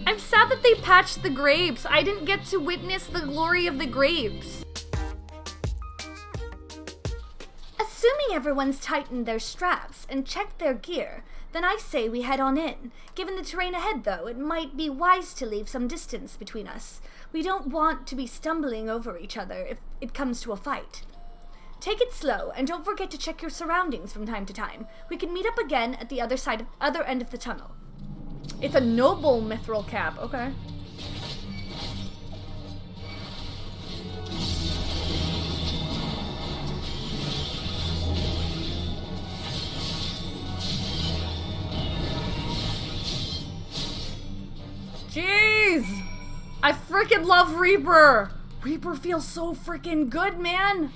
I'm sad that they patched the grapes. I didn't get to witness the glory of the grapes. Assuming everyone's tightened their straps and checked their gear, then I say we head on in. Given the terrain ahead, though, it might be wise to leave some distance between us. We don't want to be stumbling over each other if it comes to a fight. Take it slow, and don't forget to check your surroundings from time to time. We can meet up again at the other end of the tunnel. It's a noble mithril cap, okay. Jeez! I freaking love Reaper! Reaper feels so freaking good, man!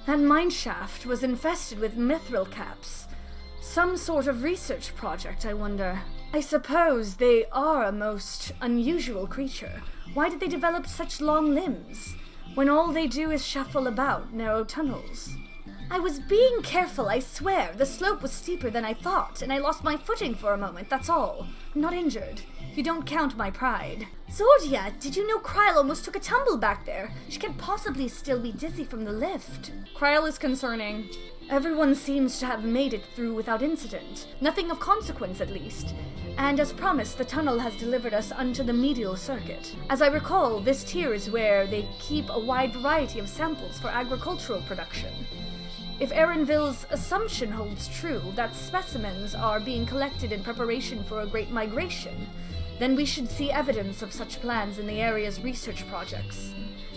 That mine shaft was infested with mithril caps. Some sort of research project, I wonder. I suppose they are a most unusual creature. Why did they develop such long limbs, when all they do is shuffle about narrow tunnels? I was being careful, I swear. The slope was steeper than I thought, and I lost my footing for a moment, that's all. I'm not injured. You don't count my pride. Zordia, did you know Kryl almost took a tumble back there? She can't possibly still be dizzy from the lift. Kryl is concerning. Everyone seems to have made it through without incident. Nothing of consequence, at least. And as promised, the tunnel has delivered us unto the medial circuit. As I recall, this tier is where they keep a wide variety of samples for agricultural production. If Erenville's assumption holds true, that specimens are being collected in preparation for a great migration, then we should see evidence of such plans in the area's research projects.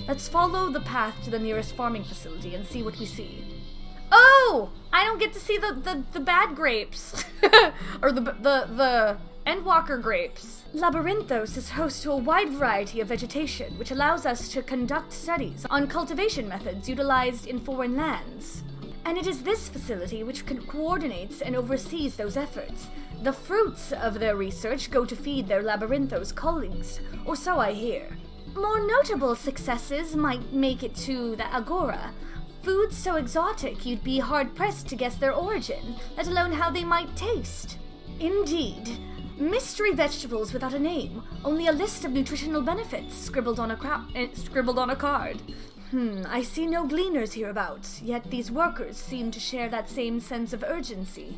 Let's follow the path to the nearest farming facility and see what we see. Oh! I don't get to see the bad grapes. Or the Endwalker grapes. Labyrinthos is host to a wide variety of vegetation, which allows us to conduct studies on cultivation methods utilized in foreign lands. And it is this facility which coordinates and oversees those efforts. The fruits of their research go to feed their Labyrinthos colleagues, or so I hear. More notable successes might make it to the Agora. Foods so exotic you'd be hard-pressed to guess their origin, let alone how they might taste. Indeed. Mystery vegetables without a name, only a list of nutritional benefits scribbled on a card. I see no gleaners hereabouts, yet these workers seem to share that same sense of urgency.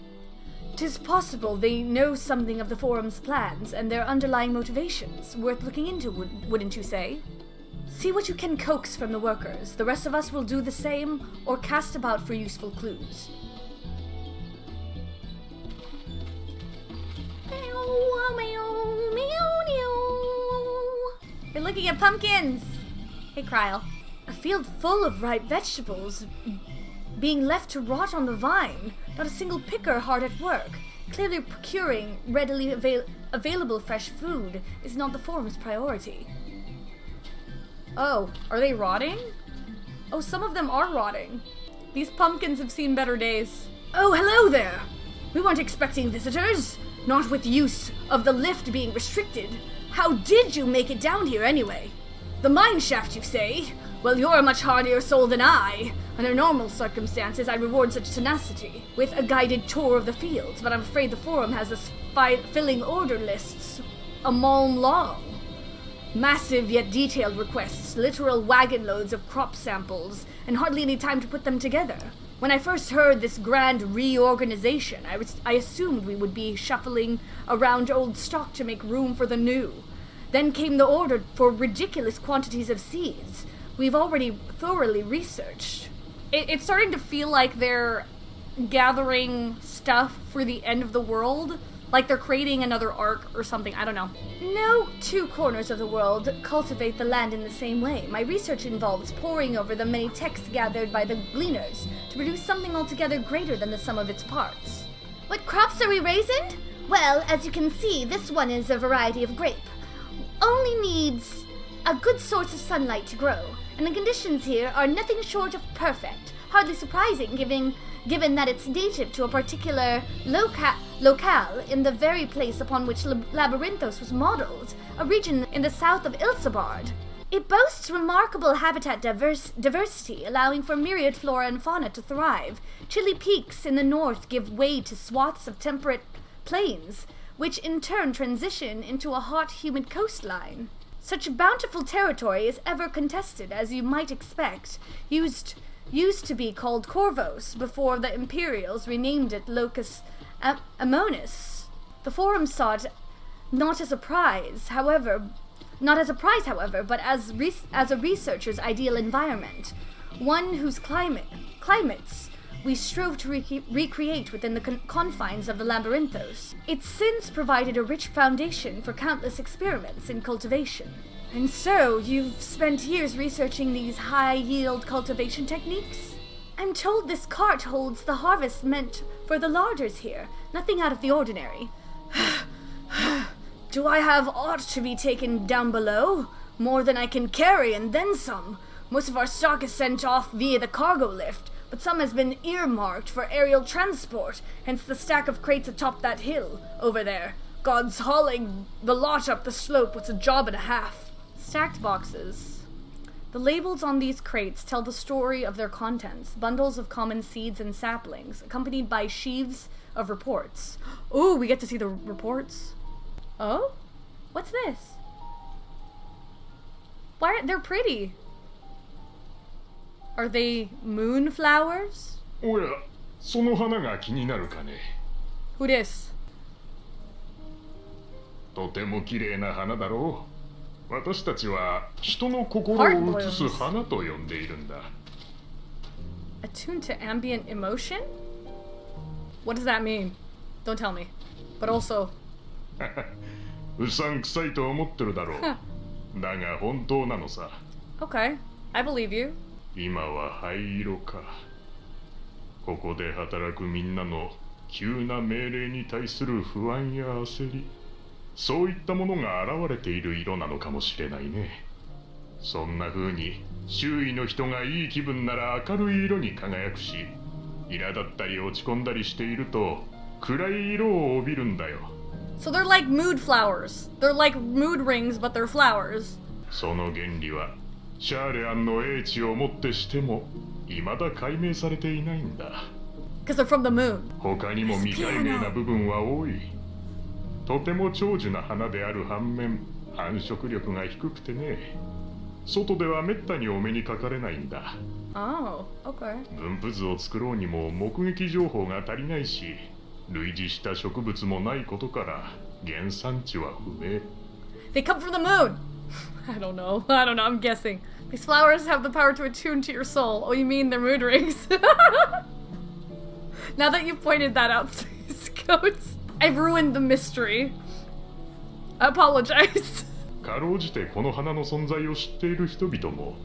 'Tis possible they know something of the Forum's plans and their underlying motivations, worth looking into, wouldn't you say? See what you can coax from the workers. The rest of us will do the same, or cast about for useful clues. We're looking at pumpkins! Hey, Kryl. A field full of ripe vegetables being left to rot on the vine. Not a single picker hard at work. Clearly procuring readily available fresh food is not the Forum's priority. Oh, are they rotting? Oh, some of them are rotting. These pumpkins have seen better days. Oh, hello there! We weren't expecting visitors. Not with use of the lift being restricted. How did you make it down here anyway? The mine shaft, you say? Well, you're a much hardier soul than I. Under normal circumstances, I reward such tenacity with a guided tour of the fields, but I'm afraid the Forum has us filling order lists a malm long. Massive yet detailed requests, literal wagon loads of crop samples, and hardly any time to put them together. When I first heard this grand reorganization, I assumed we would be shuffling around old stock to make room for the new. Then came the order for ridiculous quantities of seeds we've already thoroughly researched. It's starting to feel like they're gathering stuff for the end of the world. Like they're creating another arc or something, I don't know. No two corners of the world cultivate the land in the same way. My research involves poring over the many texts gathered by the gleaners to produce something altogether greater than the sum of its parts. What crops are we raising? Well, as you can see, this one is a variety of grape. Only needs a good source of sunlight to grow, and the conditions here are nothing short of perfect. Hardly surprising, given that it's native to a particular locale in the very place upon which Labyrinthos was modeled, a region in the south of Ilsabard. It boasts remarkable habitat diversity, allowing for myriad flora and fauna to thrive. Chilly peaks in the north give way to swaths of temperate plains, which in turn transition into a hot, humid coastline. Such bountiful territory is ever contested, as you might expect. Used to be called Corvos before the Imperials renamed it Locus Amonis. The Forum sought not as a prize, however, but as a researcher's ideal environment, one whose climates we strove to recreate within the confines of the Labyrinthos. It's since provided a rich foundation for countless experiments in cultivation. And so, you've spent years researching these high-yield cultivation techniques? I'm told this cart holds the harvest meant for the larders here. Nothing out of the ordinary. Do I have aught to be taken down below? More than I can carry, and then some. Most of our stock is sent off via the cargo lift, but some has been earmarked for aerial transport, hence the stack of crates atop that hill, over there. God's hauling the lot up the slope was a job and a half. Stacked boxes. The labels on these crates tell the story of their contents, bundles of common seeds and saplings, accompanied by sheaves of reports. Ooh, we get to see the reports. Oh? What's this? They're pretty. Are they moonflowers? おや、その花が気になるかね。 Who this? とても綺麗な花だろう。私たちは人の心を映す花と呼んでいるんだ。Attuned to ambient emotion? What does that mean? Don't tell me. But also... うさんくさいと思ってるだろう。だが本当なのさ。Okay, I believe you. 今は灰色か。ここで働くみんなの急な命令に対する不安や焦り、そういったものが現れている色なのかもしれないね。そんな風に周囲の人がいい気分なら明るい色に輝くし、苛立ったり落ち込んだりしていると暗い色を帯びるんだよ。So they're like mood flowers. They're like mood rings, but they're flowers. その原理はシャーレアンの英知をもってしても未だ解明されていないんだ。Because they're from the moon. 他にも未解明な部分は多い。とても長寿な花である反面、繁殖力が低くてね。外ではめったにお目にかかれないんだ。Oh, okay. 分布図を作ろうにも目撃情報が足りないし、類似した植物もないことから原産地は不明。They come from the moon! I don't know, I'm guessing. These flowers have the power to attune to your soul. Oh, you mean they're mood rings? Now that you've pointed that out, Scouts, I've ruined the mystery. I apologize. かろうじてこの花の存在を知っている人々も、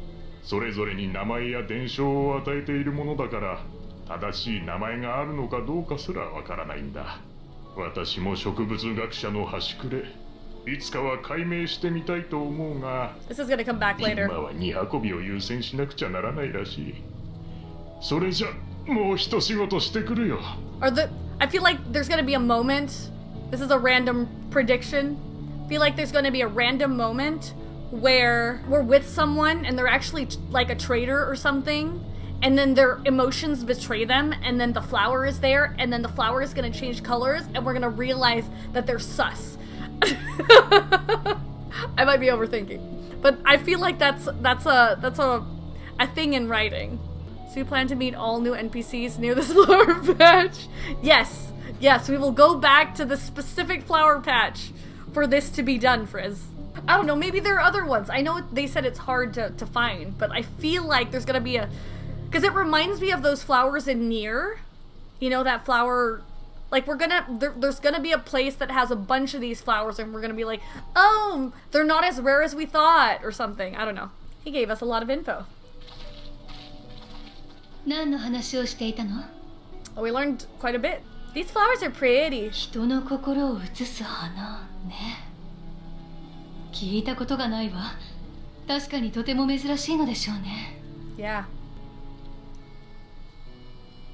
それぞれに名前や伝承を与えているものだから、正しい名前があるのかどうかすらわからないんだ。私も植物学者の端くれ、いつかは解明してみたいと思うが、This is gonna come back later. 今は荷運びを優先しなくちゃならないらしい。それじゃ、もう一仕事してくるよ。I feel like there's gonna be a moment. This is a random prediction. I feel like there's gonna be a random moment where we're with someone and they're actually like a traitor or something, and then their emotions betray them, and then the flower is there, and then the flower is gonna change colors, and we're gonna realize that they're sus. I might be overthinking, but I feel like that's a thing in writing. So you plan to meet all new NPCs near this flower patch? Yes, we will go back to the specific flower patch for this to be done, Frizz. I don't know, maybe there are other ones. I know they said it's hard to find, but I feel like there's gonna be because it reminds me of those flowers in Nier. You know, that flower, like there's gonna be a place that has a bunch of these flowers, and we're gonna be like, oh, they're not as rare as we thought, or something. I don't know. He gave us a lot of info. 何の話をしていたの? Oh, we learned quite a bit. These flowers are pretty. 人の心を映す花ね。聞いたことがないわ。確かにとても珍しいのでしょうね。Yeah.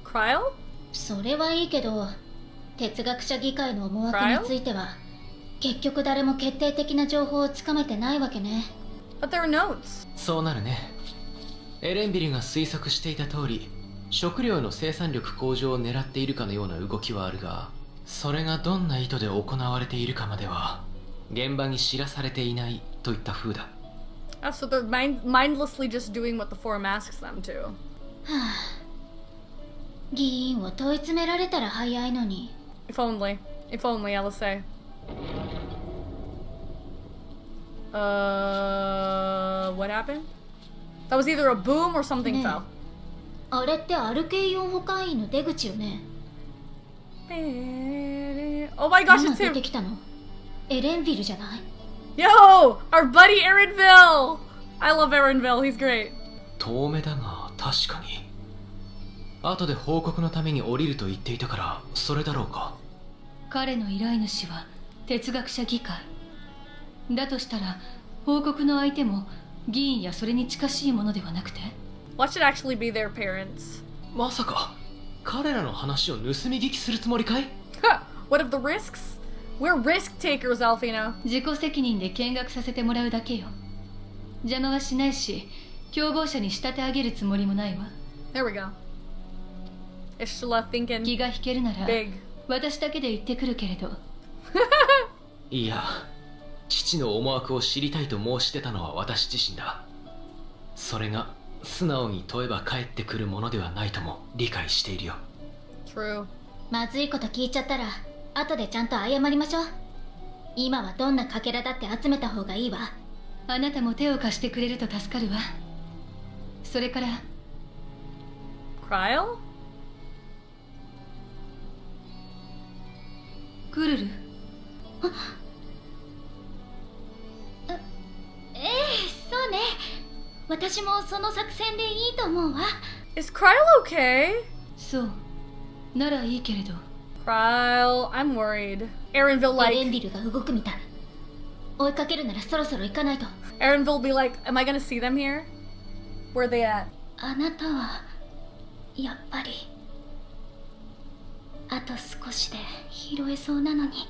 Cryo? それはいいけど、哲学者議会の思惑については、結局誰も決定的な情報をつかめてないわけね。But there are notes. そうなるね。エレンビルが推測していた通り、食料の生産力向上を狙っているかのような動きはあるが、それがどんな意図で行われているかまでは現場に知らされていないといった風だ。Ah, so they're mindlessly just doing what the forum asks them to. はあ、議員を問い詰められたら早いのに。 If only, I will say. What happened? That was either a boom or something ねえ、 fell. あれってアルケイオン保管員の出口よね。 Oh my gosh, 今 it's 出て him! きたのエレンビルじゃない？ Yo! Our buddy Erinville! I love Erinville, he's great. 遠目だが確かに。後で報告のために降りると言っていたからそれだろうか。彼の依頼主は哲学者議会だとしたら、報告の相手も議員やそれに近しいものではなくて？ What should actually be their parents? まさか彼らの話を盗み聞きするつもりかい？ What of the risks? We're risk takers, Alfina. 自己責任で見学させてもらうだけよ。邪魔はしないし、共謀者に仕立て上げるつもりもないわ。 There we go. Ishtala 気 thinking が引けるなら big. 私だけで言ってくるけれど。いや、父の思惑を知りたいと申し出たのは私自身だ。それが素直に問えば返ってくるものではないとも理解しているよ。 True. まずいこと聞いちゃったら、後でちゃんと謝りましょう。今はどんなかけらだって集めた方がいいわ。あなたも手を貸してくれると助かるわ。それから、 Cryle? クルル。そうね。私もその作戦でいいと思うわ。 Is Cryle okay? そう。ならいいけれど。 Cryle, I'm worried. Erinville エレン like ビルが動くみたい。追いかけるならそろそろ行かないと。 Erinville will be like, am I gonna see them here? Where are they at? あなたはやっぱりあと少しで拾えそうなのに。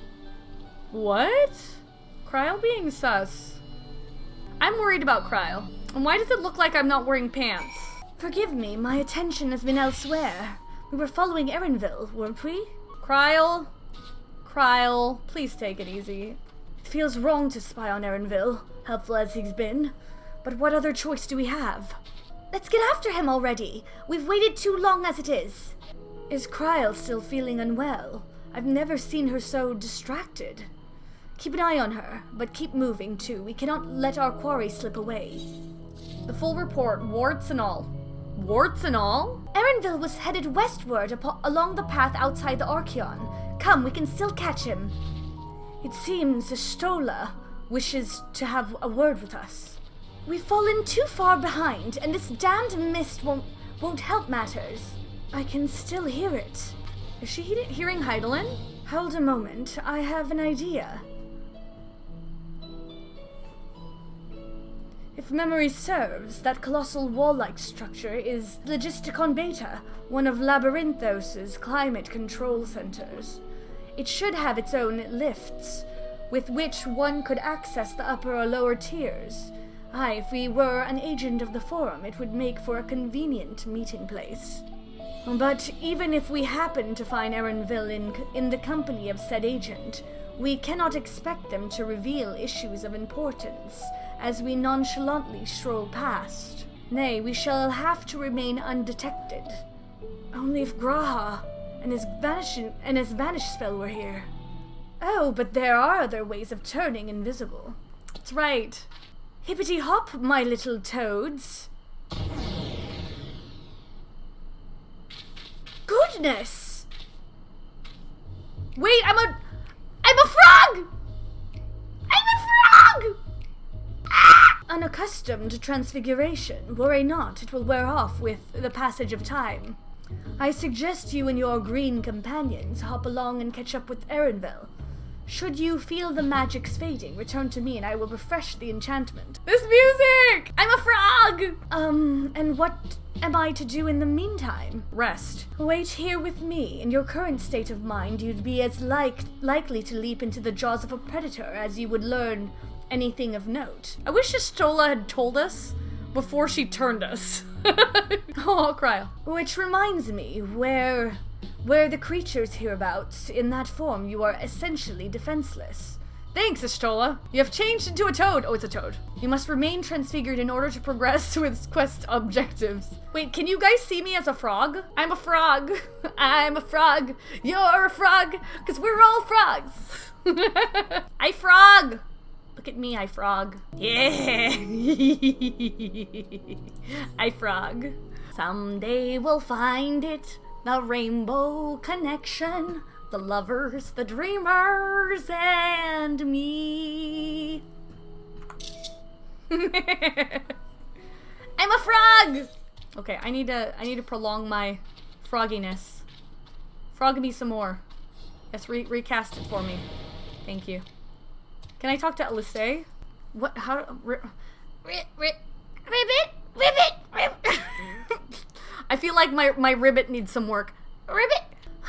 What? Cryle being sus. I'm worried about Cryle. And why does it look like I'm not wearing pants? Forgive me, my attention has been elsewhere. We were following Erinville, weren't we? Cryle, please take it easy. It feels wrong to spy on Erinville, helpful as he's been. But what other choice do we have? Let's get after him already. We've waited too long as it is. Is Cryle still feeling unwell? I've never seen her so distracted. Keep an eye on her, but keep moving too. We cannot let our quarry slip away. The full report, warts and all. Warts and all? Erinville was headed westward along the path outside the Archeon. Come, we can still catch him. It seems Stola wishes to have a word with us. We've fallen too far behind, and this damned mist won't help matters. I can still hear it. Is she hearing Heidelin? Hold a moment, I have an idea. If memory serves, that colossal wall-like structure is Logisticon Beta, one of Labyrinthos' climate control centers. It should have its own lifts, with which one could access the upper or lower tiers. Aye, if we were an agent of the Forum, it would make for a convenient meeting place. But even if we happen to find Erinville in the company of said agent, we cannot expect them to reveal issues of importance, as we nonchalantly stroll past. Nay, we shall have to remain undetected. Only if Graha and his vanish spell were here. Oh, but there are other ways of turning invisible. That's right. Hippity hop, my little toads. Goodness! Wait, I'm a frog! I'm a frog! Unaccustomed to transfiguration, worry not, it will wear off with the passage of time. I suggest you and your green companions hop along and catch up with Erinville. Should you feel the magic's fading, return to me and I will refresh the enchantment. This music! I'm a frog! And what am I to do in the meantime? Rest. Wait here with me. In your current state of mind, you'd be as likely to leap into the jaws of a predator as you would learn anything of note. I wish Stola had told us before she turned us. Oh, I'll cry. Which reminds me, where Were the creatures hereabouts in that form, you are essentially defenseless. Thanks, Ishtola. You have changed into a toad. Oh, it's a toad. You must remain transfigured in order to progress with quest objectives. Wait, can you guys see me as a frog? I'm a frog. I'm a frog. You're a frog. Because we're all frogs. I frog. Look at me, I frog. Yeah. I frog. Someday we'll find it. The rainbow connection. The lovers, the dreamers, and me. I'm a frog! Okay, I need to prolong my frogginess. Frog me some more. Yes, recast it for me. Thank you. Can I talk to Alice? What? How? Ribbit! I feel like my ribbit needs some work. Ribbit!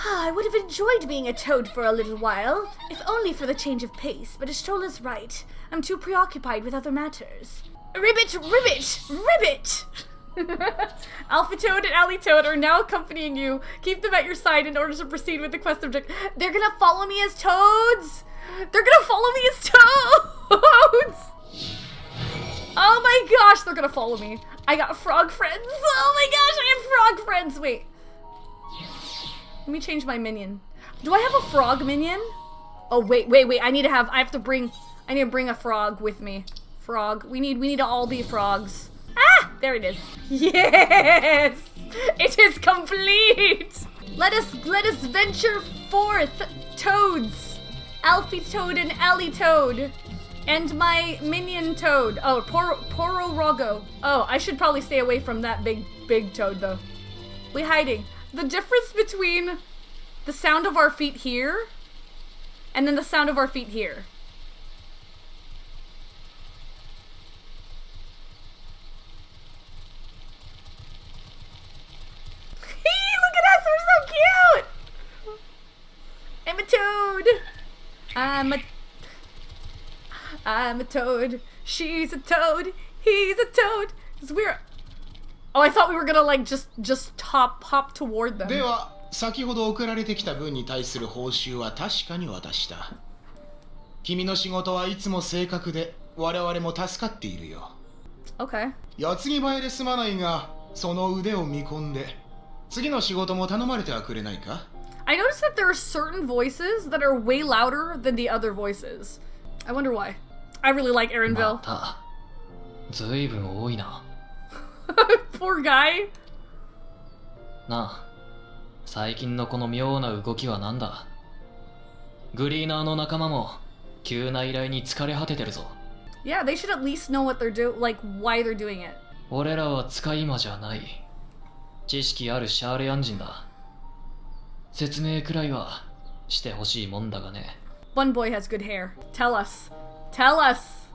I would have enjoyed being a toad for a little while, if only for the change of pace, but Ishtola's right. I'm too preoccupied with other matters. Ribbit! Alpha Toad and Ally Toad are now accompanying you. Keep them at your side in order to proceed with the quest object. They're gonna follow me as toads! Oh my gosh, they're gonna follow me. I got frog friends. Oh my gosh, I have frog friends. Wait. Let me change my minion. Do I have a frog minion? Oh wait. I need to bring a frog with me. Frog. We need to all be frogs. Ah! There it is. Yes! It is complete! Let us venture forth, toads! Alfie Toad and Ally Toad. And my minion toad. Oh, Pororogo. Oh, I should probably stay away from that big toad though. We hiding. The difference between the sound of our feet here and then the sound of our feet here. Look at us, we're so cute! I'm a toad. I'm a toad. She's a toad. He's a toad. Oh, I thought we were gonna like just hop toward them. では、先ほど送られてきた分に対する報酬は確かに渡した。君の仕事はいつも正確で、我々も助かっているよ。Okay. 矢継ぎ早で済まないが、その腕を見込んで、次の仕事も頼まれてはくれないか? I noticed that there are certain voices that are way louder than the other voices. I wonder why. I really like Aaronville. また、ずいぶん多いな。Poor guy. なあ、最近のこの妙な動きはなんだ？グリーナーの仲間も急な依頼に疲れ果ててるぞ。Yeah, they should at least know what they're like why they're doing it. 俺らは使い魔じゃない。知識あるシャーレアン人だ。説明くらいはしてほしいもんだがね。One boy has good hair. Tell us. Tell us.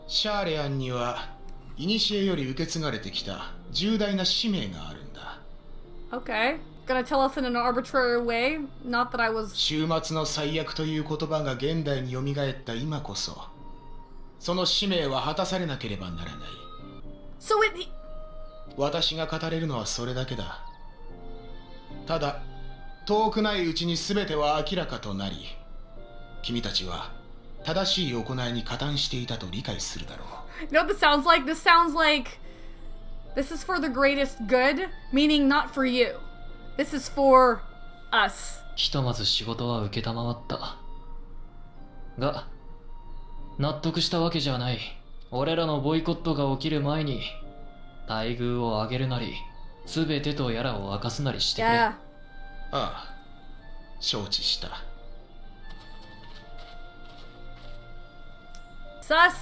シャーレアンには古より受け継がれてきた重大な使命があるんだ。Okay. Gonna tell us in an arbitrary way? Not that I was... 終末の最悪という言葉が現代に蘇った今こそ、その使命は果たされなければならない。So it... 私が語れるのはそれだけだ。ただ、遠くないうちに全ては明らかとなり、君たちは正しい行いに加担していたと理解するだろう。You know what this sounds like? This sounds like this is for the greatest good, meaning not for you. This is for us. ひとまず仕事は受けたまわった。が、納得したわけじゃない。俺らのボイコットが起きる前に、待遇を上げるなり、すべてとやらを明かすなりしてくれ。Yeah. ああ、承知した。Sus.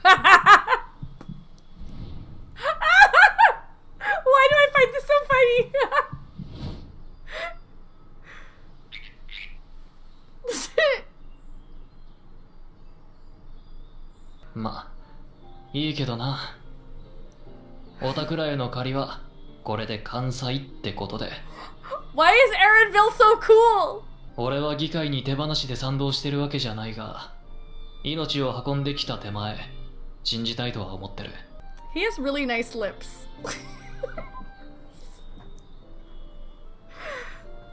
Why do I find this so funny? まあ、いいけどな。おたくらへの借りは、これで完済ってことで。Why is Aaronville so cool? 俺は議会に手放しで賛同してるわけじゃないが、命を運んできた手前、信じたいとは思ってる。He has really nice lips.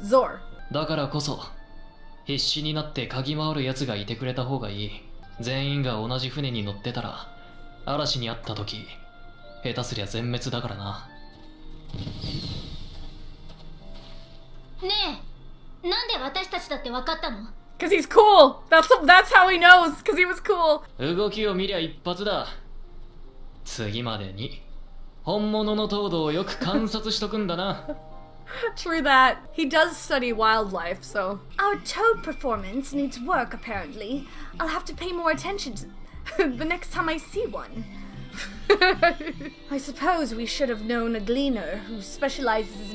Zor. だからこそ必死になって嗅ぎ回る奴がいてくれた方がいい。全員が同じ船に乗ってたら嵐にあった時下手すりゃ全滅だからな。ねえ、なんで私たちだって分かったの？ Cause he's cool. That's how he knows. Cause he was cool. 動きを見りゃ一発だ。次までに本物のトードをよく観察しとくんだな。True that. He does study wildlife, so. Our toad performance needs work, apparently. I'll have to pay more attention to the next time I see one. I suppose we should have known a gleaner who specializes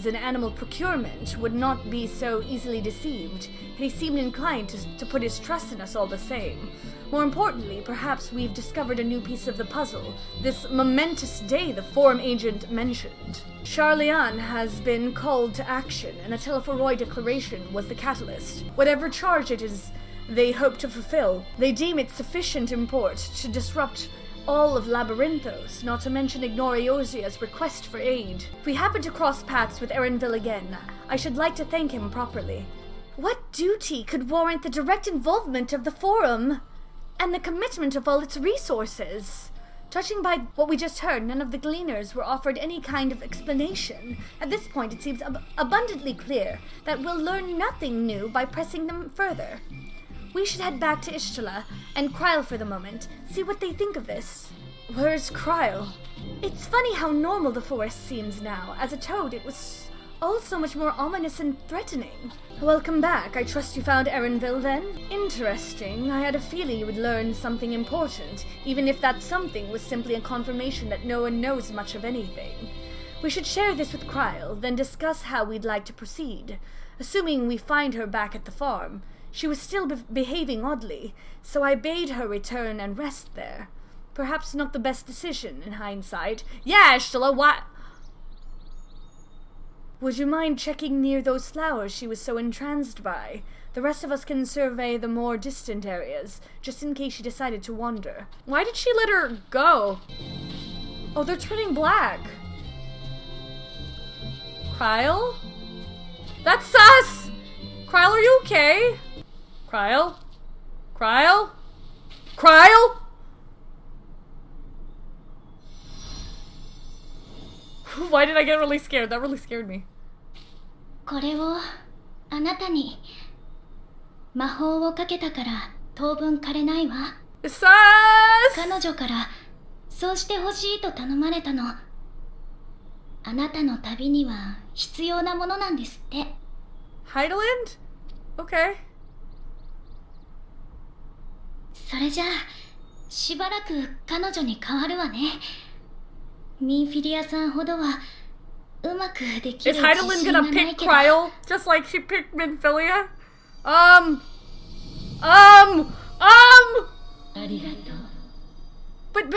in animal procurement would not be so easily deceived, and he seemed inclined to put his trust in us all the same. More importantly, perhaps we've discovered a new piece of the puzzle, this momentous day the forum agent mentioned. Charlian has been called to action, and a Telephoroid declaration was the catalyst. Whatever charge it is they hope to fulfill, they deem it sufficient import to disrupt all of Labyrinthos, not to mention ignore Eosia's request for aid. If we happen to cross paths with Erenville again, I should like to thank him properly. What duty could warrant the direct involvement of the Forum and the commitment of all its resources? Judging by what we just heard, none of the gleaners were offered any kind of explanation. At this point, it seems abundantly clear that we'll learn nothing new by pressing them further. We should head back to Ishtala and Kryle for the moment, see what they think of this. Where's Kryle? It's funny how normal the forest seems now. As a toad, it was all so much more ominous and threatening. Welcome back. I trust you found Erenville then? Interesting. I had a feeling you would learn something important, even if that something was simply a confirmation that no one knows much of anything. We should share this with Kryle, then discuss how we'd like to proceed. Assuming we find her back at the farm. She was still behaving oddly, so I bade her return and rest there. Perhaps not the best decision in hindsight. Yeah, Ishtala, what? Would you mind checking near those flowers she was so entranced by? The rest of us can survey the more distant areas, just in case she decided to wander. Why did she let her go? Oh, they're turning black. Kryle? That's sus! Kryle, are you okay? Kryle? Kryle? Kryle? Why did I get really scared? That really scared me. これをあなたに魔法をかけたから当分枯れないわ。sus! 彼女からそうしてほしいと頼まれたの。あなたの旅には必要なものなんですって。Heideland? Okay. それじゃあしばらく彼女に変わるわね。ミンフィリアさんほどはうまくできる Is 自 Heideland 信が gonna ない pick けど。 Kryle just like she picked Minfilia? ありがとう。But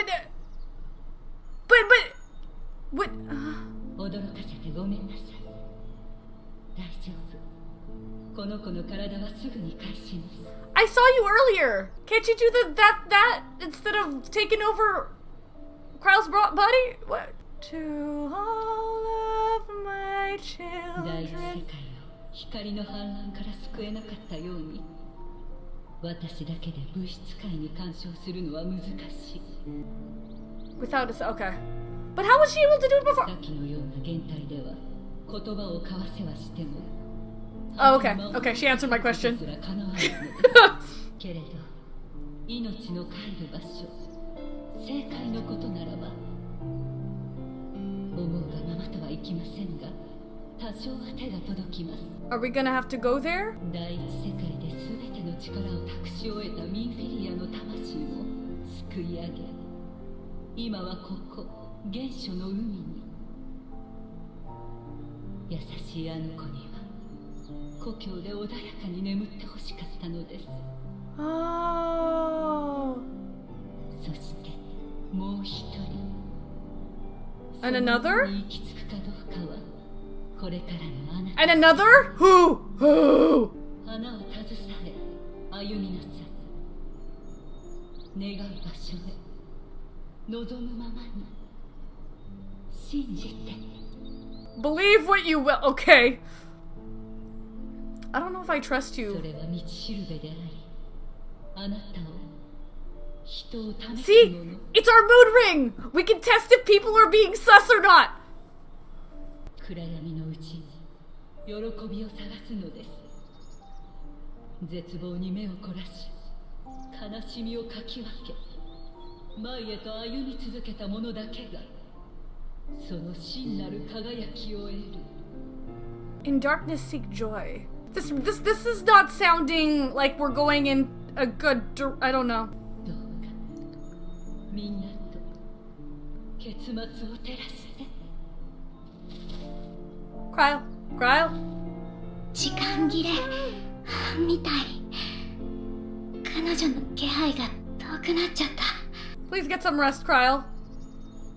驚かせてごめんなさい。大丈夫。この子の体はすぐに返します。I saw you earlier. Can't you do that instead of taking over Kryle's body? What? To all of my 第一世 children. 界を光の反乱から救えなかったように、私だけで物質界に干渉するのは難しい。Without us, okay. But how was she able to do it before? 先のような現代では言葉を交わせはしても。Oh, okay. Okay, she answered my question. すら叶わないのですけれど、命の帰る場所、正解のことならば、思うがままとはいきませんが、多少は手が届きます。 Are we gonna have to go there? 第一世界で全ての力を託し終えたミンフィリアの魂も救い上げ、今はここ原初の海に。優しいあの子には故郷で穏やかに眠ってほしかったのです。 Oh. そしてもう一人。 And another? その海に行き着くかどうかはこれからのあなた。 And another? Who? 花を携え歩みなさい。願う場所へ望むままに信じて。 Believe what you will. Okay. I don't know if I trust そ you. れは道しるべであり、あなたを人を試す See? もの。 It's our mood ring! We can test if people are being sus or not! 暗闇のうちに喜びを探すのです。絶望に目を凝らし、悲しみをかき分け、前へと歩み続けた者だけがその真なる輝きを得る。 In darkness seek joy. This is not sounding like we're going in a good I don't know. どうかみんなと結末を照らして。 Cryle? 時間切れみたい。彼女の気配が遠くなっちゃった。 Please get some rest, Cryle.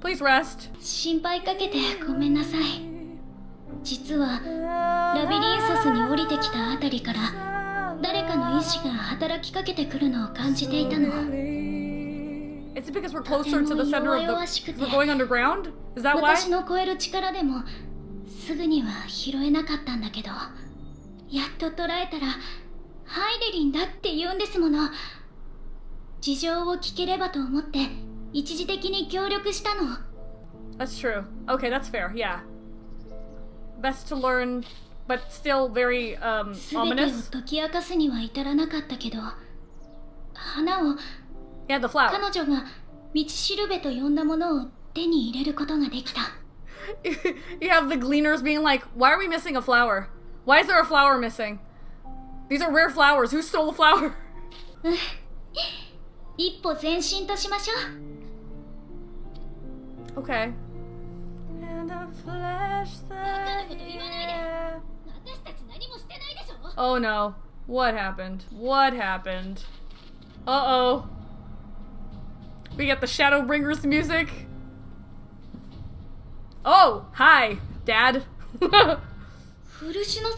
Please rest. 心配かけてごめんなさい。実はラビリンソスに降りてきたあたりから誰かの意志が働きかけてくるのを感じていたの。 Is it because we're closer to the center of the... We're going underground? Is that why? 私の超える力でもすぐには拾えなかったんだけど、やっと捉えたらハイデリンだって言うんですもの。事情を聞ければと思って一時的に協力したの。 That's true. Okay, that's fair, yeah. Best to learn, but still very, 全てを ominous. 解き明かすには至らなかったけど、花を Yeah, the flower. 彼女が道しるべと呼んだものを手に入れることができた。You have the gleaners being like, why are we missing a flower? Why is there a flower missing? These are rare flowers. Who stole the flower? 一歩前進としましょう。 Okay. And a flash 私たち何もしてないでしょ。 Oh no. What happened? What happened? Uh-oh. We get the Shadowbringers music. Oh, hi, Dad. 古篠様、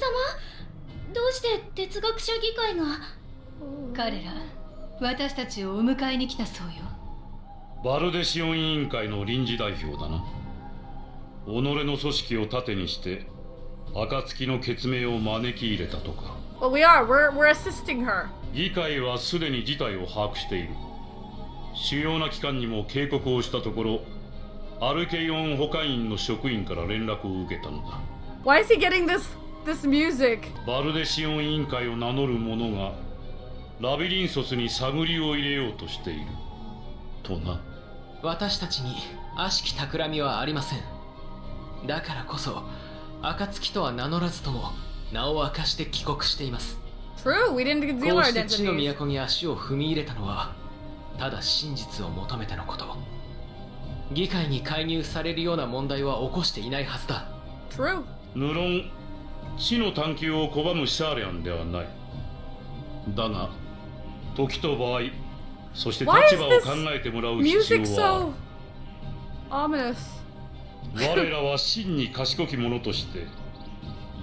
どうして哲学者議会が。彼ら私たちをお迎えに来たそうよ。バルデシオン委員会の臨時代表だな。己の組織を盾にして暁の血命を招き入れたとか。 Well, we are. We're assisting her. 議会はすでに事態を把握している。主要な機関にも警告をしたところ、アルケイオン保管員の職員から連絡を受けたのだ。 Why is he getting this music? バルデシオン委員会を名乗る者がラビリンソスに探りを入れようとしているとな。私たちに悪しき企みはありません。だからこそ暁とは名乗らずとも名を明かして帰国しています。 True, we didn't conceal こう our して地の identities. 都に足を踏み入れたのはただ真実を求めてのこと。議会に介入されるような問題は起こしていないはずだ。 True. 無論地の探求を拒むシャーレアンではない。だが時と場合、そして Why 立 is 場を this 考えてもらう必 music 要は so ominous? 我らは真に賢き者として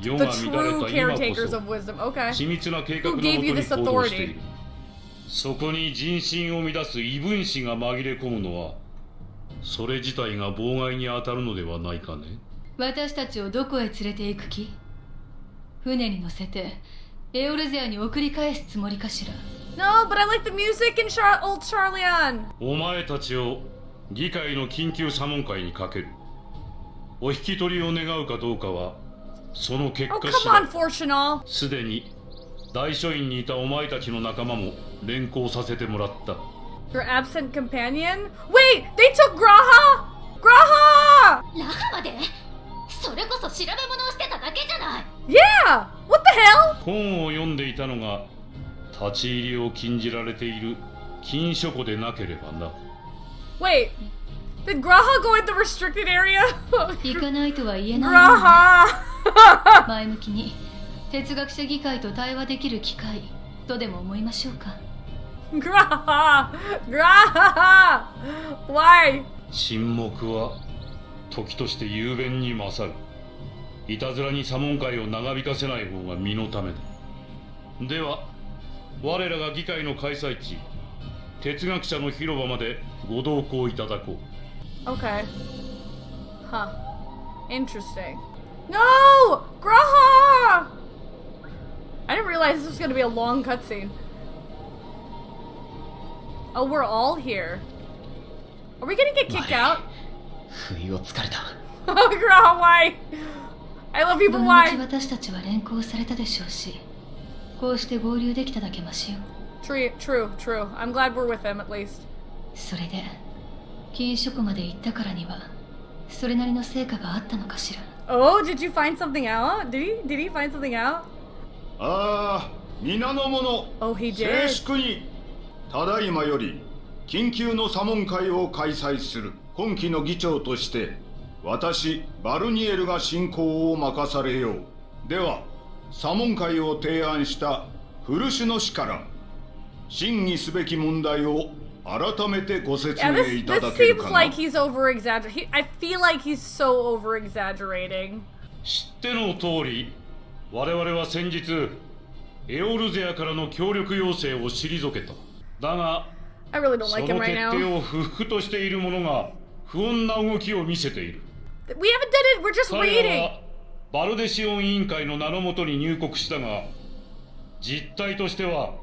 世 The が乱れ true た今こ caretakers そ of wisdom. Okay. 緻密な計画の Who もと gave you に this 行動してい authority? る。そこに人心を乱す異分子が紛れ込むのはそれ自体が妨害に当たるのではないかね。私たちをどこへ連れて行く気？船に乗せてエオルゼアに送り返すつもりかしら。 No, but I like the music in Old Charlian. お前たちを議会の緊急査問会にかける。お引き取りを願うかどうかはその結 Oh, 果 come 次 on, 第。 Fortunal. すでに大書院にいたお前たちの仲間も連行させてもらった。 Your absent companion? Wait, they took Graha? Graha! ラハまでそれこそ調べ物をしてただけじゃない。 Yeah! What the hell? 本を読んでいたのが立ち入りを禁じられている禁書庫でなければな。 Wait, did Graha go in the restricted area? 行かないとは言えないようね。 Graha! 前向きに哲学者議会と対話できる機会とでも思いましょうか。 Graha! Graha! Why? 沈黙は時として雄弁に勝る。いたずらに査問会を長引かせない方が身のためだ。では我らが議会の開催地哲学者の広場までご同行いただこう。 Okay. Huh. Interesting. No! Graha! I didn't realize this was gonna be a long cutscene. Oh, we're all here. Are we gonna get kicked out? 不意をつかれた。 Oh, Graha, why? I love ど people, の why? 道私たちは連行されたでしょうし、こうして合流できただけマシよ。 True. I'm glad we're with them at least. それで禁書庫まで行ったからにはそれなりの成果があったのかしら。 Oh, did you find something out? Did he find something out? ああ、皆の者、 Oh, he 静 did. 粛に。ただいまより緊急の査問会を開催する。今期の議長として私バルニエルが進行を任されよう。では査問会を提案した古種の氏から審議すべき問題を改めてご説 Yeah, 明 this いただ this ける seems かな。 like he's over exaggerating. I feel like he's so over exaggerating. 知っての通り、我々は先日エオルゼアからの協力要請を退けた。だが I really don't そ like の him 決 right 定 now. を不服としている者が不穏な動きを見せている。 We haven't done it. We're just 彼 reading. らはバルデシオン委員会の名のもとに入国したが、実態としては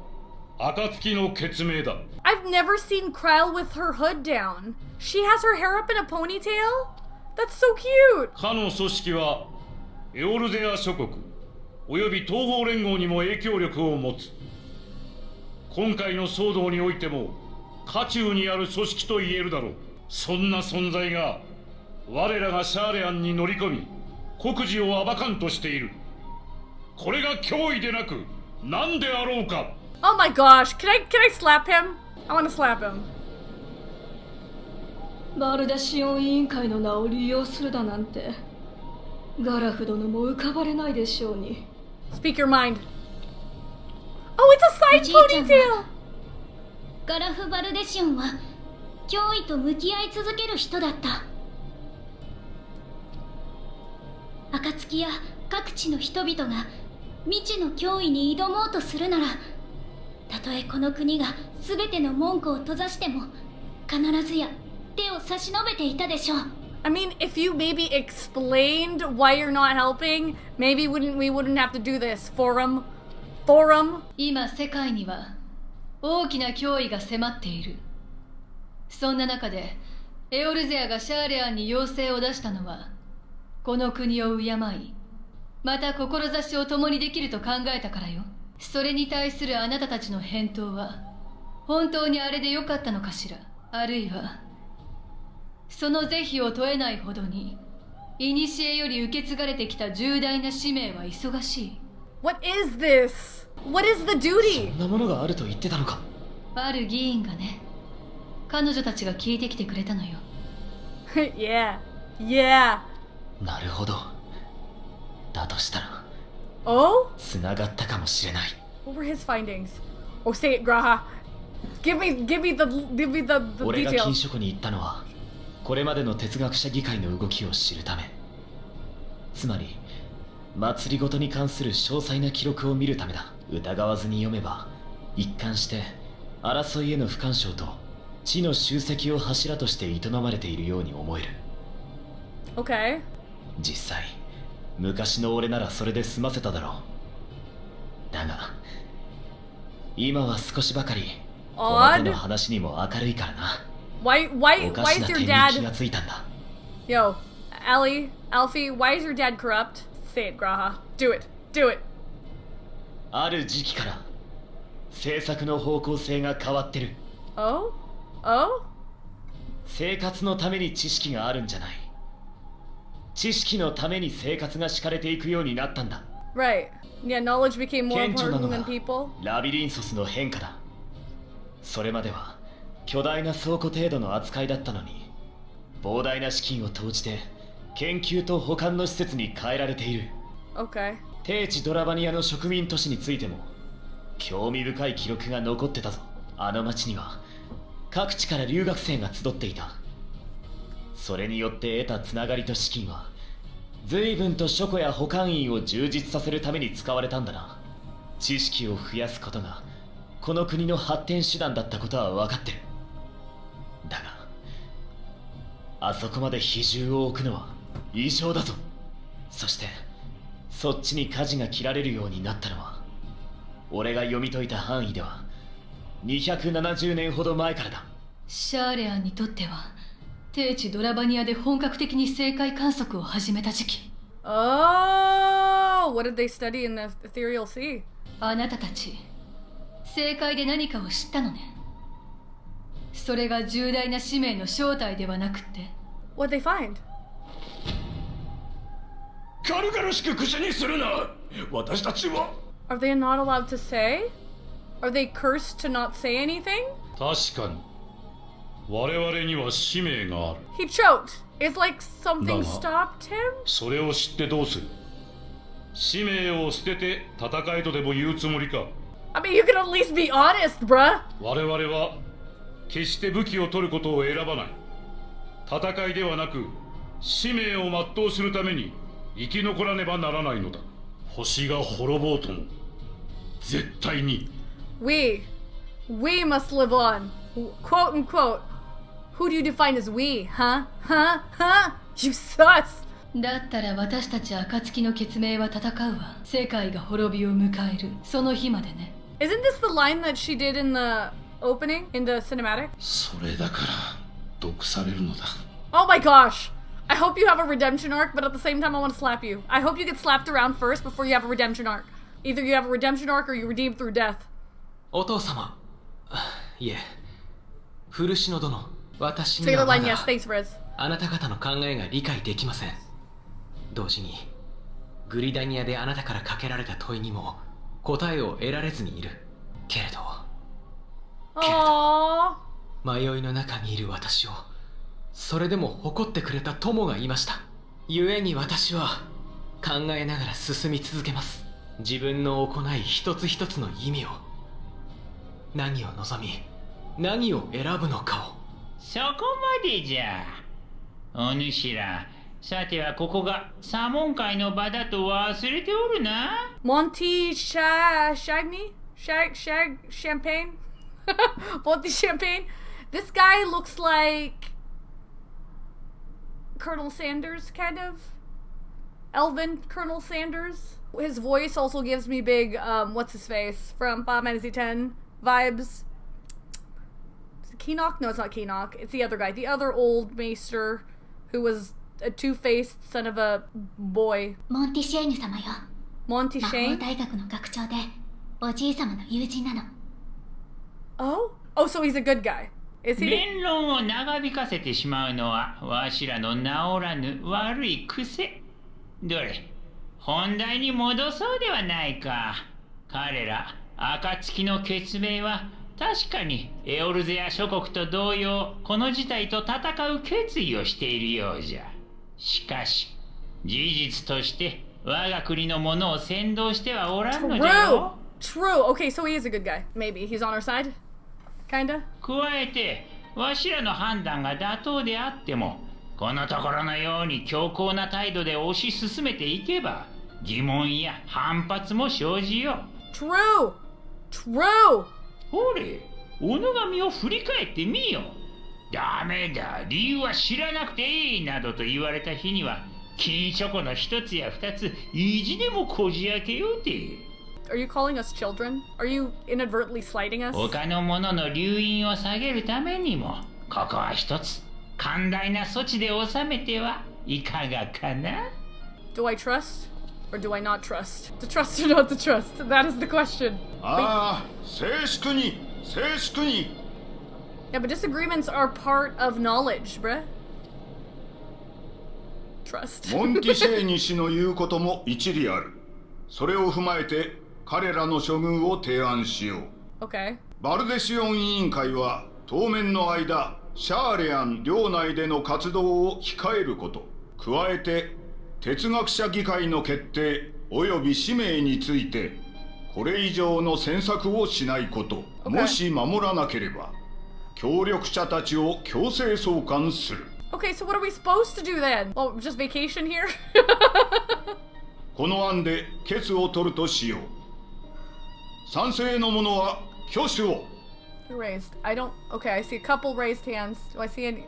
暁の決命だ。 I've never seen Kryl with her hood down. She has her hair up in a ponytail? That's so cute. かの組織はエオルゼア諸国および東方連合にも影響力を持つ。今回の騒動においても渦中にある組織と言えるだろう。そんな存在が我らがシャーレアンに乗り込み国事を暴かんとしている。これが脅威でなく何であろうか。 Oh my gosh. Can I slap him? I want to slap him. バルダシオン委員会の名を利用するだなんてガラフ殿も浮かばれないでしょうに。 Speak your mind. Oh, it's a side おじいちゃんは ponytail. ガラフ・バルデシオンは脅威と向き合い続ける人だった。暁や各地の人々が未知の脅威に挑もうとするなら、たとえこの国が全ての門戸を閉ざしても必ずや手を差し伸べていたでしょう。 I mean, if you maybe explained why you're not helping, maybe we wouldn't have to do this. Forum. 今世界には大きな脅威が迫っている。そんな中でエオルゼアがシャーレアンに要請を出したのはこの国を敬い、また志を共にできると考えたからよ。それに対するあなたたちの返答は本当にあれでよかったのかしら。あるいはその是非を問えないほどに古より受け継がれてきた重大な使命は忙しい。 What is this? What is the そ duty? んなものがあると言ってたのか。ある議員がね、彼女たちが聞いてきてくれたのよ。Yeah. なるほど。だとしたら Oh? 繋がったかもしれない。 What were his findings? Oh, say it, Graha. Give me the 俺が禁 details. 書庫に行ったのはこれまでの哲学者議会の動きを知るため、つまり祭りごとに関する詳細な記録を見るためだ。疑わずに読めば一貫して争いへの不干渉と知の集積を柱として営まれているように思える。 Okay. 実際昔の俺ならそれで済ませただろう。だが今は少しばかりこの手の話にも明るいからな。 Why おか is しな your 点に気が dad... ついたんだ。 Yo, Alfie, why is your dad corrupt? Say it, Graha. Do it. ある時期から政策の方向性が変わってる。 Oh? 生活のために知識があるんじゃない。知識のために生活が敷かれていくようになったんだ。 Right. Yeah, knowledge became more 顕著な important の than が people. ラビリンソスの変化だ。それまでは巨大な倉庫程度の扱いだったのに、膨大な資金を投じて研究と保管の施設に変えられている。 Okay. 低地ドラバニアの植民都市についても興味深い記録が残ってたぞ。あの町には各地から留学生が集っていた。それによって得たつながりと資金は随分と書庫や保管員を充実させるために使われたんだな。知識を増やすことがこの国の発展手段だったことは分かってる。だがあそこまで比重を置くのは異常だぞ。そしてそっちに舵が切られるようになったのは俺が読み解いた範囲では270年ほど前からだ。シャーレアンにとっては低地ドラバニアで本格的に星界観測を始めた時期。Oh, what did they study in the ethereal sea? あなたたち星界で何かを知ったのね。それが重大な使命の正体ではなくって。 What'd they find? 軽々しく口にするな。私たちは Are they not allowed to say? Are they cursed to not say anything? 確かに我々には使命がある。 He choked. It's like something だが stopped him? それを知ってどうする。使命を捨てて戦えとでも言うつもりか。 I mean, you can at least be honest, bruh. 我々は決して武器を取ることを選ばない。戦いではなく使命を全うするために生き残らねばならないのだ。星が滅ぼうとも絶対に。 We must live on. Quote unquote. Who do you define as we, huh? You sus! だったら私たち暁の血盟は戦うわ。世界が滅びを迎えるその日までね。 Isn't this the line that she did in the opening, in the cinematic? それだから毒されるのだ。 Oh my gosh! I hope you have a redemption arc, but at the same time I want to slap you. I hope you get slapped around first before you have a redemption arc. Either you have a redemption arc or you redeem through death. お父様、いえ、古篠殿、私に Taylor はま line, だ yes, thanks, Riz. あなた方の考えが理解できません。同時にグリダニアであなたからかけられた問いにも答えを得られずにいる。けれど Aww. 迷いの中にいる私をそれでも誇ってくれた友がいました。故に私は考えながら進み続けます。自分の行い一つ一つの意味を、何を望み何を選ぶのかを。そこまでじゃ。お主ら、さてはここがサモン会の場だと忘れておるな。 Monty Champagne? Monty Champagne? This guy looks like Colonel Sanders, kind of. Elvin Colonel Sanders. His voice also gives me big, what's his face from Final Fantasy X vibes. Is it Keenock? No, it's not Keenock. It's the other guy. The other old maester who was a two-faced son of a boy. モンティシェーヌ様よ。 Monty 魔法 Shane? 大学の学長でおじい様の友人なの。 Oh? Oh, so he's a good guy. Is he? 弁論を長引かせてしまうのはわしらの治らぬ悪い癖。どれ、本題に戻そうではないか。彼ら暁の血盟は確かにエオルゼア諸国と同様この事態と戦う決意をしているようじゃ。しかし事実として我が国のものを先導してはおらんのじゃろ。 True. Okay, so he is a good guy. Maybe he's on our side. Kinda. 加えてわしらの判断が妥当であってもこのところのように強硬な態度で推し進めていけば疑問や反発も生じよう。 True. True. ほれ、小野神を振り返ってみよ。ダメだ、理由は知らなくていいなどと言われた日には金チョコの一つや二つ意地でもこじ開けようて。 Are you calling us children? Are you inadvertently slighting us? 他の者の留飲を下げるためにもここは一つ寛大な措置で収めてはいかがかな。 Do I trust? Or do I not trust? To trust or not to trust? That is the question. ああ、静粛に静粛に。 Yeah, but disagreements are part of knowledge, bruh. Trust. モンティシェーニ氏の言うことも一理ある。それを踏まえて彼らの処遇を提案しよう。 Okay. バルデシオン委員会は当面の間シャーレアン領内での活動を控えること、加えて哲学者議会の決定及び使命についてこれ以上の詮索をしないこと、もし守らなければ協力者たちを強制送還する。 Okay, so what are we supposed to do then? Oh, just vacation here? この案で決を取るとしよう。賛成の者は挙手を。 Raised. I don't. Okay, I see a couple raised hands. Do I see any?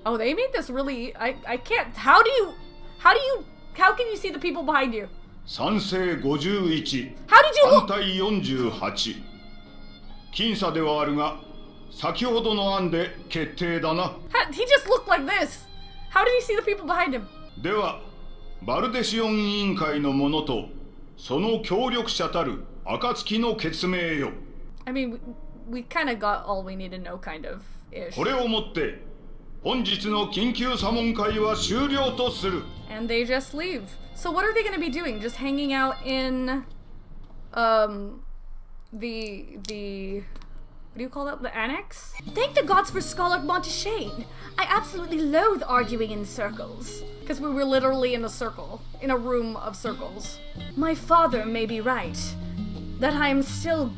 Oh, they made this really. I can't. How can you see the people behind you? 賛成51。 How did you 反 look? 対48。僅差ではあるが、先ほどの案で決定だな。He just looked like this. How did he see the people behind him? では、バルデシオン委員会の者と、その協力者たる暁の決命よ。I mean, we kind of got all we need to know, kind of ish. これをもって、本日の緊急査問会は終了とする。 And they just leave. So what are they going to be doing? Just hanging out in, the what do you call that? The annex? Thank the gods for Scholar Monteshane. I absolutely loathe arguing in circles. Because we were literally in a circle, in a room of circles. My father may be right, that I am still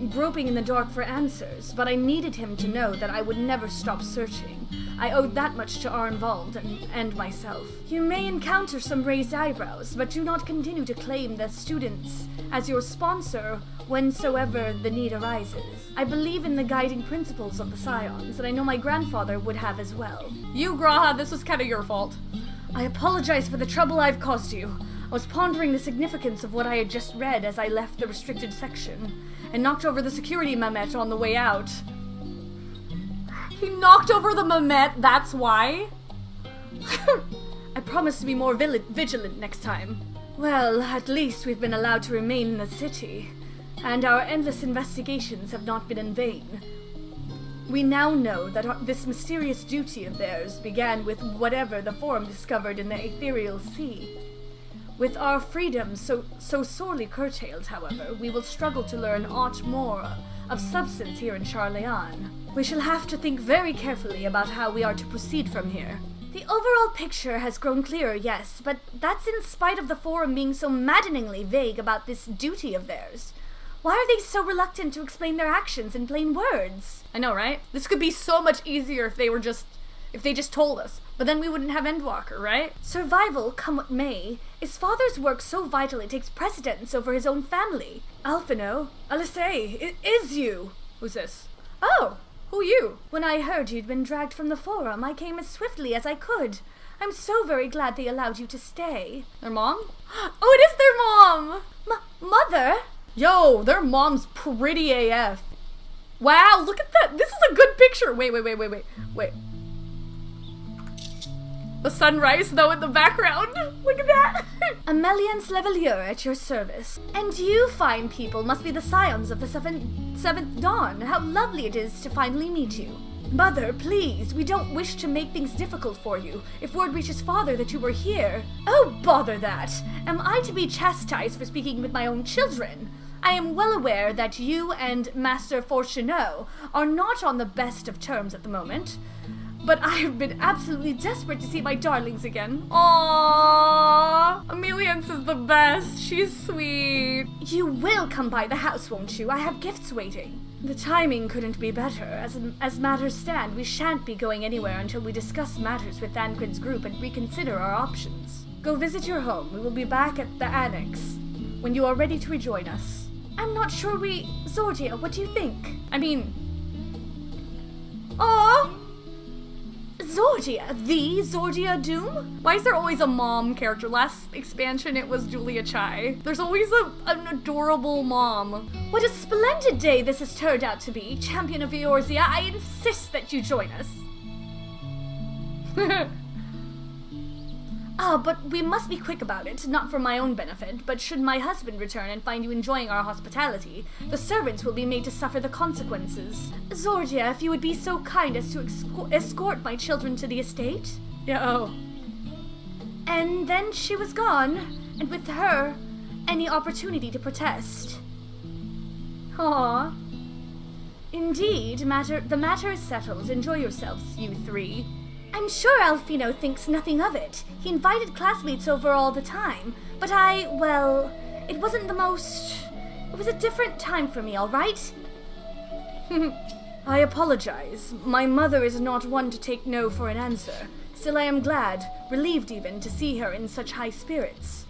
groping in the dark for answers, but I needed him to know that I would never stop searching. I owed that much to our involved and myself. You may encounter some raised eyebrows, but do not continue to claim the students as your sponsor whensoever the need arises. I believe in the guiding principles of the Scions, and I know my grandfather would have as well. You, Graha, this was kind of your fault. I apologize for the trouble I've caused you. I was pondering the significance of what I had just read as I left the restricted section, and knocked over the security Mamet on the way out. He knocked over the Mamet, that's why? I promise to be more vigilant next time. Well, at least we've been allowed to remain in the city, and our endless investigations have not been in vain. We now know that this mysterious duty of theirs began with whatever the Forum discovered in the ethereal sea. With our freedom so sorely curtailed, however, we will struggle to learn aught more of substance here in Charleon. We shall have to think very carefully about how we are to proceed from here. The overall picture has grown clearer, yes, but that's in spite of the Forum being so maddeningly vague about this duty of theirs. Why are they so reluctant to explain their actions in plain words? I know, right? This could be so much easier if they just told us. But then we wouldn't have Endwalker, right? Survival, come what may, is father's work so vital it takes precedence over his own family. Alphino, Alice, it is you! Who's this? Oh, who you? When I heard you'd been dragged from the Forum, I came as swiftly as I could. I'm so very glad they allowed you to stay. Their mom? Oh, it is their mom! Mother? Yo, their mom's pretty AF. Wow, look at that! This is a good picture! Wait. The sunrise, though, in the background. Look at that. Ameliance Leveilleur at your service. And you fine people must be the scions of the seventh dawn. How lovely it is to finally meet you. Mother, please, we don't wish to make things difficult for you. If word reaches father that you were here... Oh, bother that! Am I to be chastised for speaking with my own children? I am well aware that you and Master Fortuneau are not on the best of terms at the moment. But I have been absolutely desperate to see my darlings again. Aww! Ameliance is the best. She's sweet. You will come by the house, won't you? I have gifts waiting. The timing couldn't be better. As matters stand, we shan't be going anywhere until we discuss matters with Thancred's group and reconsider our options. Go visit your home. We will be back at the annex when you are ready to rejoin us. I'm not sure Zordia, what do you think? I mean... Aww! Zordia, the Zordia Doom? Why is there always a mom character? Last expansion it was Julia Chai. There's always an adorable mom. What a splendid day this has turned out to be, Champion of Eorzea. I insist that you join us. But we must be quick about it, not for my own benefit, but should my husband return and find you enjoying our hospitality, the servants will be made to suffer the consequences. Zordia, if you would be so kind as to escort my children to the estate? Yo. And then she was gone, and with her, any opportunity to protest. Aww. Indeed, the matter is settled. Enjoy yourselves, you three. I'm sure Alphino thinks nothing of it. He invited classmates over all the time. But it wasn't the most... It was a different time for me, all right? I apologize. My mother is not one to take no for an answer. Still, I am glad, relieved even, to see her in such high spirits.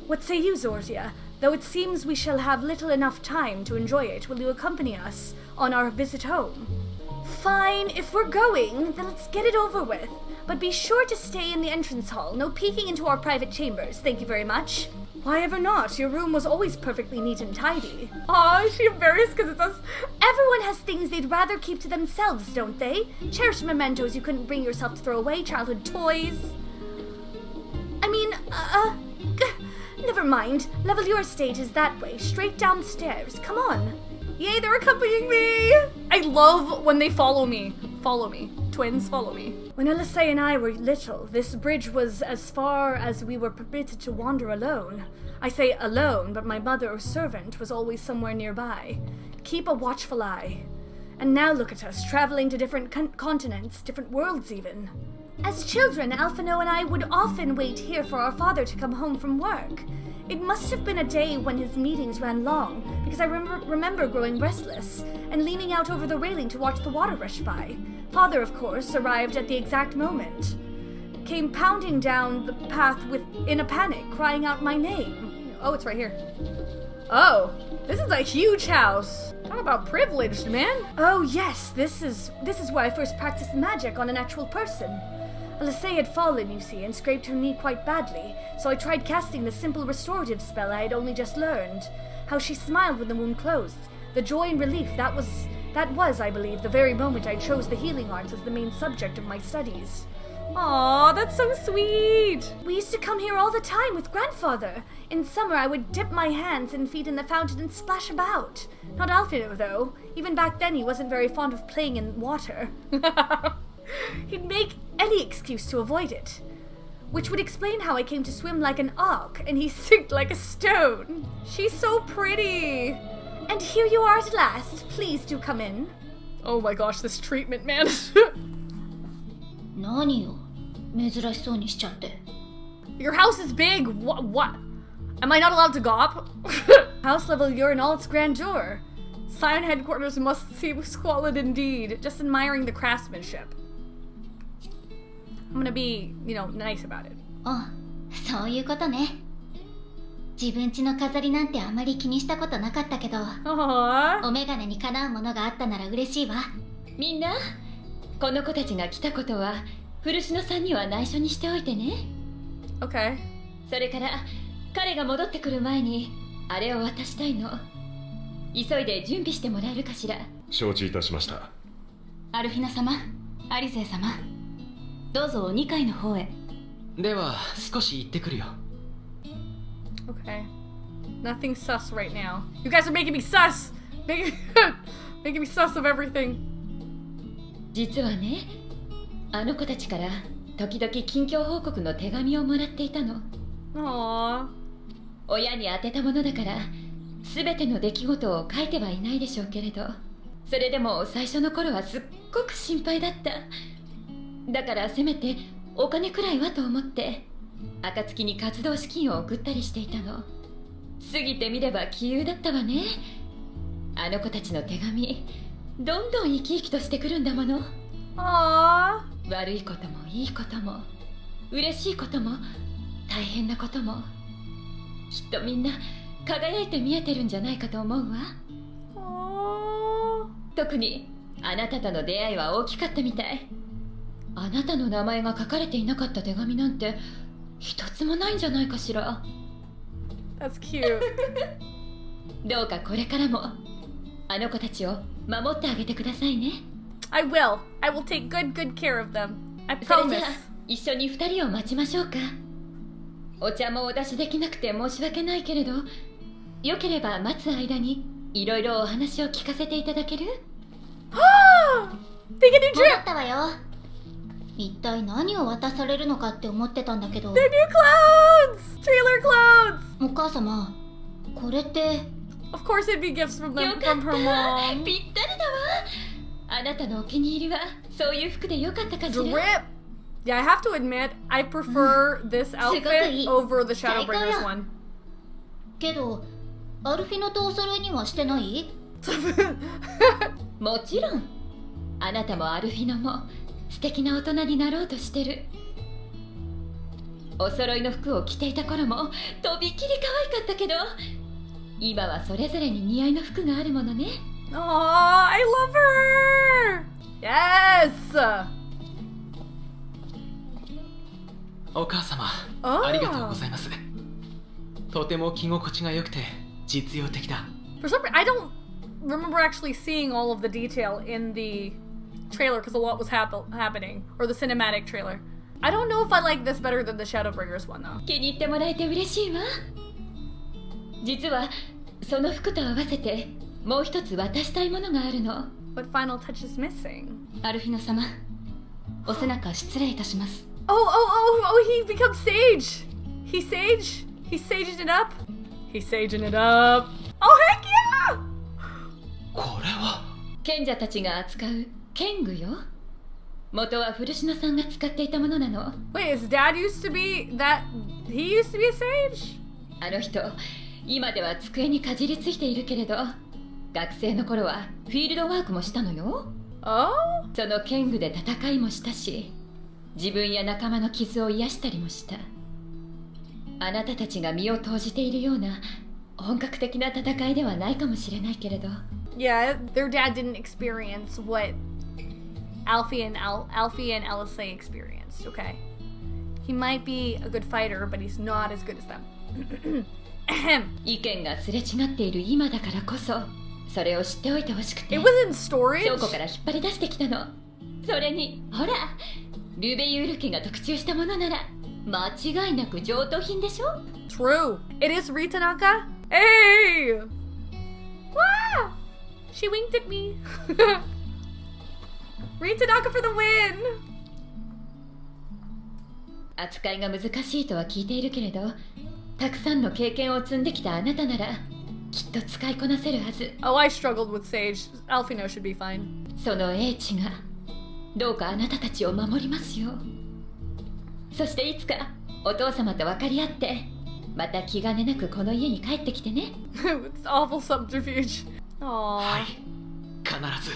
What say you, Zordia? Though it seems we shall have little enough time to enjoy it, will you accompany us on our visit home? Fine, if we're going, then let's get it over with. But be sure to stay in the entrance hall. No peeking into our private chambers. Thank you very much. Why ever not? Your room was always perfectly neat and tidy. Aw, is she embarrassed because it's us? Everyone has things they'd rather keep to themselves, don't they? Cherished mementos you couldn't bring yourself to throw away, childhood toys. I mean, never mind. Leveilleur estate is that way, straight downstairs. Come on. Yay, they're accompanying me! I love when they follow me. Follow me. Twins, follow me. When Elisei and I were little, this bridge was as far as we were permitted to wander alone. I say alone, but my mother or servant was always somewhere nearby. Keep a watchful eye. And now look at us, traveling to different continents, different worlds even. As children, Alphino and I would often wait here for our father to come home from work. It must have been a day when his meetings ran long, because I remember growing restless and leaning out over the railing to watch the water rush by. Father, of course, arrived at the exact moment. Came pounding down the path in a panic, crying out my name. Oh, it's right here. Oh, this is a huge house. Talk about privileged, man. Oh yes, this is where I first practiced magic on an actual person. Elisei had fallen, you see, and scraped her knee quite badly, so I tried casting the simple restorative spell I had only just learned. How she smiled when the wound closed. The joy and relief, that was, I believe, the very moment I chose the healing arts as the main subject of my studies. Aw, that's so sweet! We used to come here all the time with grandfather. In summer, I would dip my hands and feet in the fountain and splash about. Not Alphino, though. Even back then, he wasn't very fond of playing in water. He'd make any excuse to avoid it. Which would explain how I came to swim like an auk, and he sinked like a stone. She's so pretty! And here you are at last. Please do come in. Oh my gosh, this treatment, man. 何よ、珍しそうにしちゃって。 Your house is big. What? Am I not allowed to gawp? House Leveilleur in all its grandeur. Scion headquarters must seem squalid indeed. Just admiring the craftsmanship. I'm gonna be, nice about it. あ、そういうことね。自分家の飾りなんてあまり気にしたことなかったけど、 Aww. お眼鏡にかなうものがあったなら嬉しいわ。みんな、この子たちが来たことは古篠さんには内緒にしておいてね。 Okay. それから彼が戻ってくる前にあれを渡したいの。急いで準備してもらえるかしら。承知いたしました。アルフィナ様、アリゼ様、どうぞ2階の方へ。では少し行ってくるよ。 Okay. Nothing sus right now. You guys are making me sus! Making me sus of everything. 実はね、あの子たちから時々近況報告の手紙をもらっていたの。 Aww. 親に宛てたものだから全ての出来事を書いてはいないでしょうけれど、それでも最初の頃はすっごく心配だった。だからせめてお金くらいはと思って暁に活動資金を送ったりしていたの。過ぎてみれば杞憂だったわね。あの子たちの手紙、どんどん生き生きとしてくるんだもの。 Aww. 悪いこともいいことも嬉しいことも大変なことも、きっとみんな輝いて見えてるんじゃないかと思うわ。 Aww. 特にあなたとの出会いは大きかったみたい。あなたの名前が書かれていなかった手紙なんて一つもないんじゃないかしら。 That's cute. どうかこれからもあの子たちを守ってあげてくださいね。 I will. I will take good care of them. I それ promise. じゃあ一緒に2人を待ちましょうか。お茶もお出しできなくて申し訳ないけれど、よければ待つ間にいろいろお話を聞かせていただける？ Take a new 戻 trip. ったわよ。一体何を渡されるのかって思ってたんだけど。 They're new clothes. Trailer clothes. お母様、これって。 Of course, it'd be gifts from よ them かっ from た。 her mom. ぴったりだわ。あなたのお気に入りはそういう服でよかったかしら。 Drip. Yeah, I have to admit, I prefer this outfit over the Shadowbringers one. けど、アルフィノとお揃いにはしてない？もちろん。あなたもアルフィノも素敵な大人になろうとしてる。お揃いの服を着ていた頃もとびきり可愛かったけど、今はそれぞれに似合いの服があるものね。 Aw, I love her! Yes! お母様、あーありがとうございます。とても着心地が良くて実用的だ。 For some reason, I don't remember actually seeing all of the detail in the trailer because a lot was happening, or the cinematic trailer. I don't know if I like this better than the Shadowbringers one though. 気に入ってもらえて嬉しいわ。実はその服と合わせてもう一つ渡したいものがあるの。 What final touch is missing? アルフィノ様、お背中失礼いたします。 Oh, he becomes Sage! He's Sage? He's saging it up? He's saging it up. Oh, heck yeah! これは賢者たちが扱う剣具よ。元は古篠さんが使っていたものなの。 Wait, his dad used to be that... He used to be a sage? あの人、今では机にかじりついているけれど、学生の頃はフィールドワークもしたのよ。 Oh? その剣具で戦いもしたし、自分や仲間の傷を癒したりもした。あなたたちが身を投じているような本格的な戦いではないかもしれないけれど。 Yeah, their dad didn't experience what Alfie and Elisay experienced, okay? He might be a good fighter, but he's not as good as them. Ahem. 意見がすれ違っている今だからこそ、それを知っておいてほしくて。 It was in storage? 倉庫から引っ張り出してきたの。それに、ほら、ルベユール家が特注したものなら間違いなく上等品でしょ。 True. It is Ritanaka. Hey! Wow! She winked at me. Ritanaka for the win! 扱いが難しいとは聞いているけれど、たくさんの経験を積んできたあなたならきっと使いこなせるはず。 Oh, I struggled with Sage. Alfino should be fine. その英知がどうかあなたたちを守りますよ。そしていつかお父様と分かり合ってまた気兼ねなくこの家に帰ってきてね。 It's awful subterfuge. Aww. はい、必ず。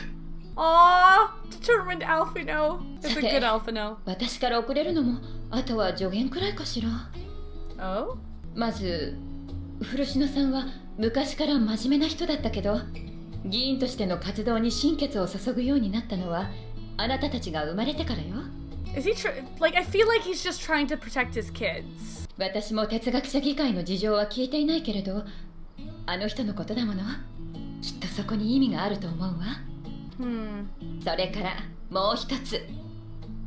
Aww. Determined Alfino. It's a さて、 good Alfino. 私から遅れるのもあとは助言くらいかしら。 Oh? まず古篠さんは昔から真面目な人だったけど、議員としての活動に心血を注ぐようになったのはあなたたちが生まれてからよ。 Is he like, I feel like he's just trying to protect his kids. 私も哲学者議会の事情は聞いていないけれど、あの人のことだもの。きっとそこに意味があると思うわ。それからもう一つ、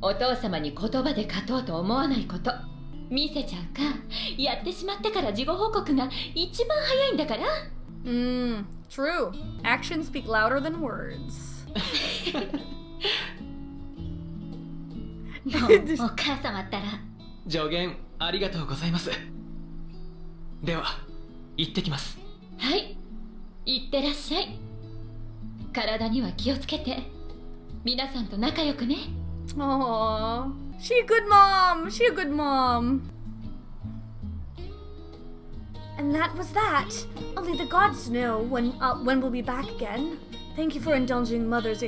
お父様に言葉で勝とうと思わないこと。見せちゃうか、やってしまってから事後報告が一番早いんだから。True. Actions speak louder than words. もうお母様ったら。助言ありがとうございます。では行ってきます。はい、いってらっしゃい。体には気をつけて、皆さんと仲良くね。 Aww. She a good mom. She a good mom. And that was that. Only the gods know when we'll be back again. Thank you for indulging Mother's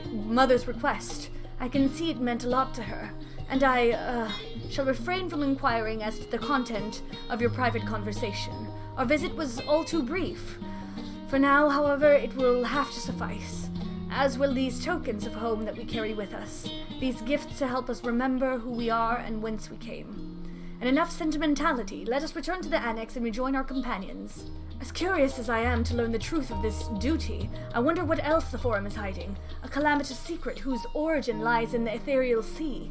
request. I can see it meant a lot to her, and I shall refrain from inquiring as to the content of your private conversation. Our visit was all too brief. For now, however, it will have to suffice, as will these tokens of home that we carry with us, these gifts to help us remember who we are and whence we came. And enough sentimentality, let us return to the annex and rejoin our companions. As curious as I am to learn the truth of this duty, I wonder what else the Forum is hiding, a calamitous secret whose origin lies in the ethereal sea.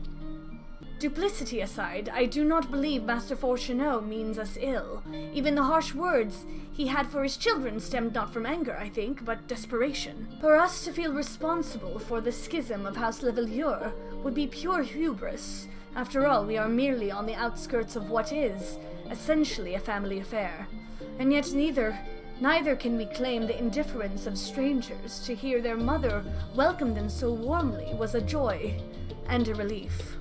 Duplicity aside, I do not believe Master Fortuneau means us ill. Even the harsh words he had for his children stemmed not from anger, I think, but desperation. For us to feel responsible for the schism of House Leveilleur would be pure hubris. After all, we are merely on the outskirts of what is, essentially, a family affair. And yet neither can we claim the indifference of strangers. To hear their mother welcome them so warmly was a joy and a relief.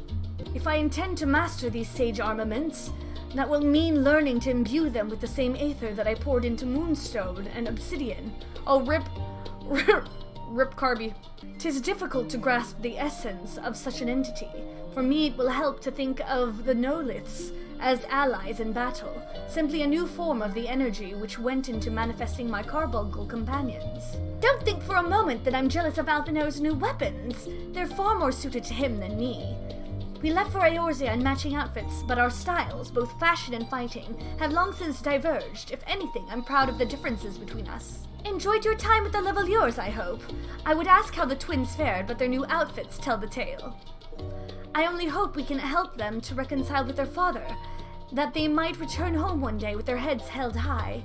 If I intend to master these sage armaments, that will mean learning to imbue them with the same aether that I poured into Moonstone and Obsidian. Oh, Rip Carby. 'Tis difficult to grasp the essence of such an entity. For me, it will help to think of the Noliths as allies in battle, simply a new form of the energy which went into manifesting my carbuncle companions. Don't think for a moment that I'm jealous of Alphinaud's new weapons. They're far more suited to him than me. We left for Eorzea in matching outfits, but our styles, both fashion and fighting, have long since diverged. If anything, I'm proud of the differences between us. Enjoyed your time with the Leveilleurs, I hope. I would ask how the twins fared, but their new outfits tell the tale. I only hope we can help them to reconcile with their father, that they might return home one day with their heads held high.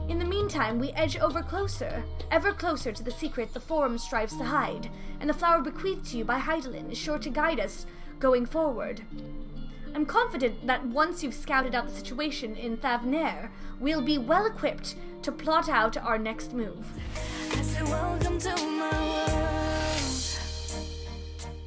In the meantime, we edge ever closer to the secret the Forum strives to hide, and the flower bequeathed to you by Heidelin is sure to guide us going forward. I'm confident that once you've scouted out the situation in Thavnair, we'll be well equipped to plot out our next move. I said, welcome to my